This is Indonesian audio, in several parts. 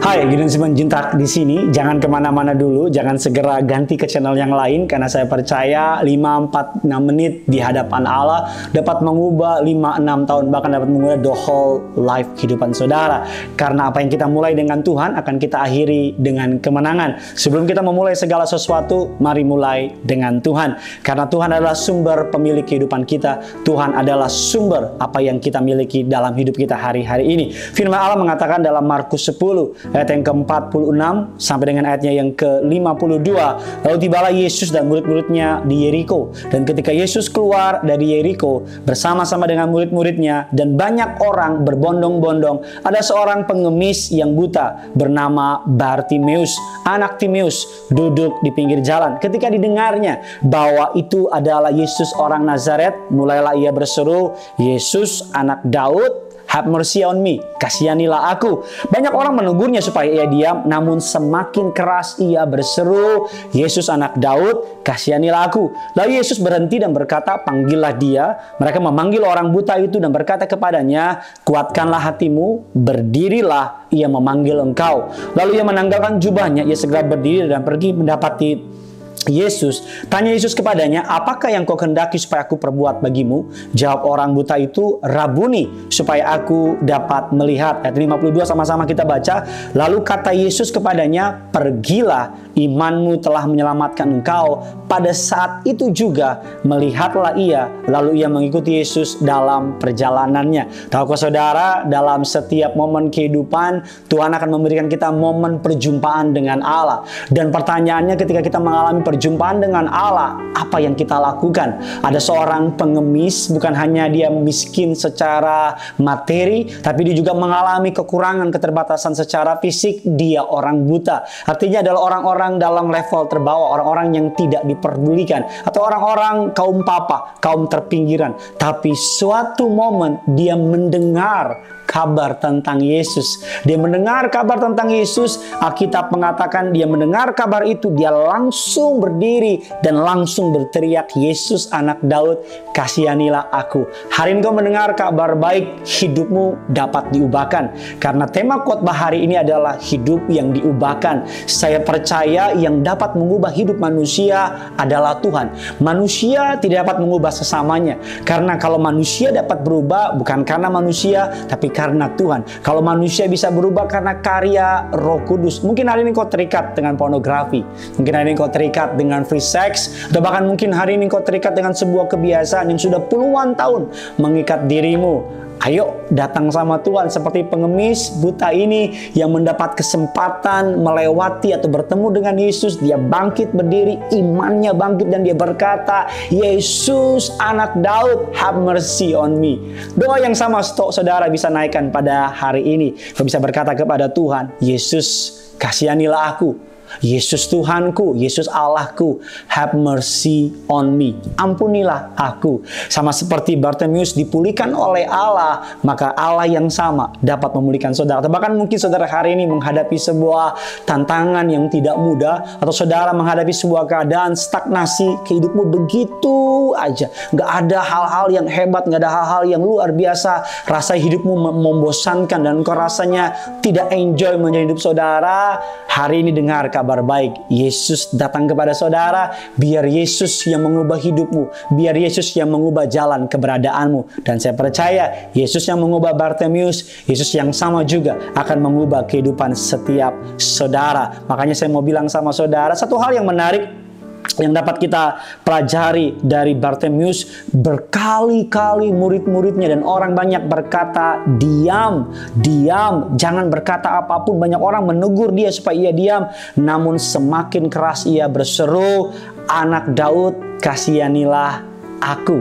Hai, Gideon Simanjuntak di sini. Jangan kemana-mana dulu, jangan segera ganti ke channel yang lain, karena saya percaya 5, 4, 6 menit di hadapan Allah dapat mengubah 5, 6 tahun, bahkan dapat mengubah the whole life kehidupan saudara. Karena apa yang kita mulai dengan Tuhan akan kita akhiri dengan kemenangan. Sebelum kita memulai segala sesuatu, mari mulai dengan Tuhan. Karena Tuhan adalah sumber pemilik kehidupan kita. Tuhan adalah sumber apa yang kita miliki dalam hidup kita hari-hari ini. Firman Allah mengatakan dalam Markus 10 ayat yang ke-46 sampai dengan ayatnya yang ke-52. Lalu tibalah Yesus dan murid-muridnya di Yeriko. Dan ketika Yesus keluar dari Yeriko bersama-sama dengan murid-muridnya dan banyak orang berbondong-bondong, ada seorang pengemis yang buta bernama Bartimeus, anak Timeus, duduk di pinggir jalan. Ketika didengarnya bahwa itu adalah Yesus orang Nazaret, mulailah ia berseru, "Yesus anak Daud, have mercy on me, kasihanilah aku." Banyak orang menegurnya supaya ia diam, namun semakin keras ia berseru, "Yesus anak Daud, kasihanilah aku." Lalu Yesus berhenti dan berkata, "Panggillah dia." Mereka memanggil orang buta itu dan berkata kepadanya, "Kuatkanlah hatimu, berdirilah, ia memanggil engkau." Lalu ia menanggalkan jubahnya, ia segera berdiri dan pergi mendapati Yesus. Tanya Yesus kepadanya, "Apakah yang kau kehendaki supaya aku perbuat bagimu?" Jawab orang buta itu, "Rabuni, supaya aku dapat melihat." Ayat 52 sama-sama kita baca. Lalu kata Yesus kepadanya, "Pergilah, imanmu telah menyelamatkan engkau." Pada saat itu juga melihatlah ia, lalu ia mengikuti Yesus dalam perjalanannya. Tahukah saudara, dalam setiap momen kehidupan Tuhan akan memberikan kita momen perjumpaan dengan Allah. Dan pertanyaannya, ketika kita mengalami perjumpaan dengan Allah, apa yang kita lakukan? Ada seorang pengemis, bukan hanya dia miskin secara materi, tapi dia juga mengalami kekurangan, keterbatasan secara fisik. Dia orang buta. Artinya adalah orang-orang dalam level terbawah, orang-orang yang tidak diperdulikan, atau orang-orang kaum papa, kaum terpinggiran. Tapi suatu momen dia mendengar kabar tentang Yesus. Dia mendengar kabar tentang Yesus. Alkitab mengatakan dia mendengar kabar itu, dia langsung berdiri dan langsung berteriak, "Yesus anak Daud, kasihanilah aku." Hari ini kau mendengar kabar baik, hidupmu dapat diubahkan. Karena tema khotbah hari ini adalah hidup yang diubahkan. Saya percaya yang dapat mengubah hidup manusia adalah Tuhan. Manusia tidak dapat mengubah sesamanya. Karena kalau manusia dapat berubah bukan karena manusia, tapi karena Tuhan. Kalau manusia bisa berubah karena karya Roh Kudus. Mungkin hari ini kau terikat dengan pornografi. Mungkin hari ini kau terikat dengan free sex. Atau bahkan mungkin hari ini kau terikat dengan sebuah kebiasaan yang sudah puluhan tahun mengikat dirimu. Ayo datang sama Tuhan seperti pengemis buta ini yang mendapat kesempatan melewati atau bertemu dengan Yesus. Dia bangkit berdiri, imannya bangkit dan dia berkata, "Yesus anak Daud, have mercy on me." Doa yang sama saudara bisa naikkan pada hari ini. Kau bisa berkata kepada Tuhan, "Yesus, kasihanilah aku. Yesus Tuhanku, Yesus Allahku, have mercy on me. Ampunilah aku." Sama seperti Bartimeus dipulihkan oleh Allah, maka Allah yang sama dapat memulihkan saudara. Atau bahkan mungkin saudara hari ini menghadapi sebuah tantangan yang tidak mudah, atau saudara menghadapi sebuah keadaan stagnasi, hidupmu begitu aja. Nggak ada hal-hal yang hebat, nggak ada hal-hal yang luar biasa. Rasa hidupmu membosankan dan kau rasanya tidak enjoy menjadi hidup saudara. Hari ini dengar kabar baik. Yesus datang kepada saudara. Biar Yesus yang mengubah hidupmu. Biar Yesus yang mengubah jalan keberadaanmu. Dan saya percaya Yesus yang mengubah Bartimeus, Yesus yang sama juga akan mengubah kehidupan setiap saudara. Makanya saya mau bilang sama saudara, satu hal yang menarik yang dapat kita pelajari dari Bartimeus, berkali-kali murid-muridnya dan orang banyak berkata, "Diam, diam, jangan berkata apapun." Banyak orang menegur dia supaya ia diam, namun semakin keras ia berseru, "Anak Daud, kasihanilah aku."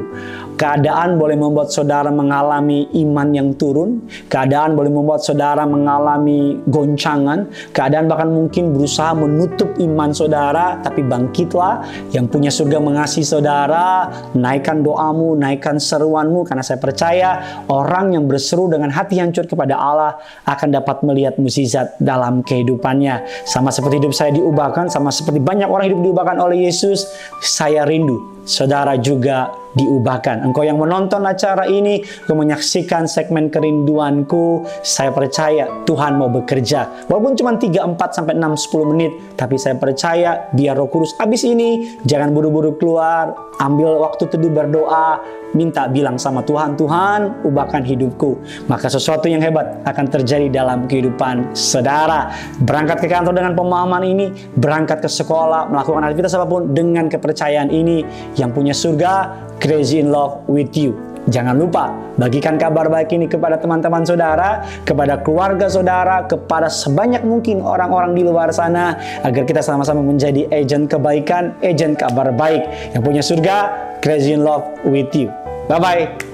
Keadaan boleh membuat saudara mengalami iman yang turun. Keadaan boleh membuat saudara mengalami goncangan. Keadaan bahkan mungkin berusaha menutup iman saudara. Tapi bangkitlah, yang punya surga mengasihi saudara. Naikkan doamu, naikkan seruanmu. Karena saya percaya orang yang berseru dengan hati hancur kepada Allah akan dapat melihat mukjizat dalam kehidupannya. Sama seperti hidup saya diubahkan, sama seperti banyak orang hidup diubahkan oleh Yesus, saya rindu saudara juga diubahkan. Engkau yang menonton acara ini, engkau menyaksikan segmen kerinduanku, saya percaya Tuhan mau bekerja. Walaupun cuma 3, 4, sampai 6, 10 menit, tapi saya percaya biar Roh Kudus habis ini, jangan buru-buru keluar, ambil waktu teduh berdoa, minta bilang sama Tuhan, Tuhan ubahkan hidupku. Maka sesuatu yang hebat akan terjadi dalam kehidupan saudara. Berangkat ke kantor dengan pemahaman ini, berangkat ke sekolah, melakukan aktivitas apapun dengan kepercayaan ini, yang punya surga crazy in love with you. Jangan lupa bagikan kabar baik ini kepada teman-teman saudara, kepada keluarga saudara, kepada sebanyak mungkin orang-orang di luar sana, agar kita sama-sama menjadi agen kebaikan, agen kabar baik yang punya surga crazy in love with you. Bye-bye.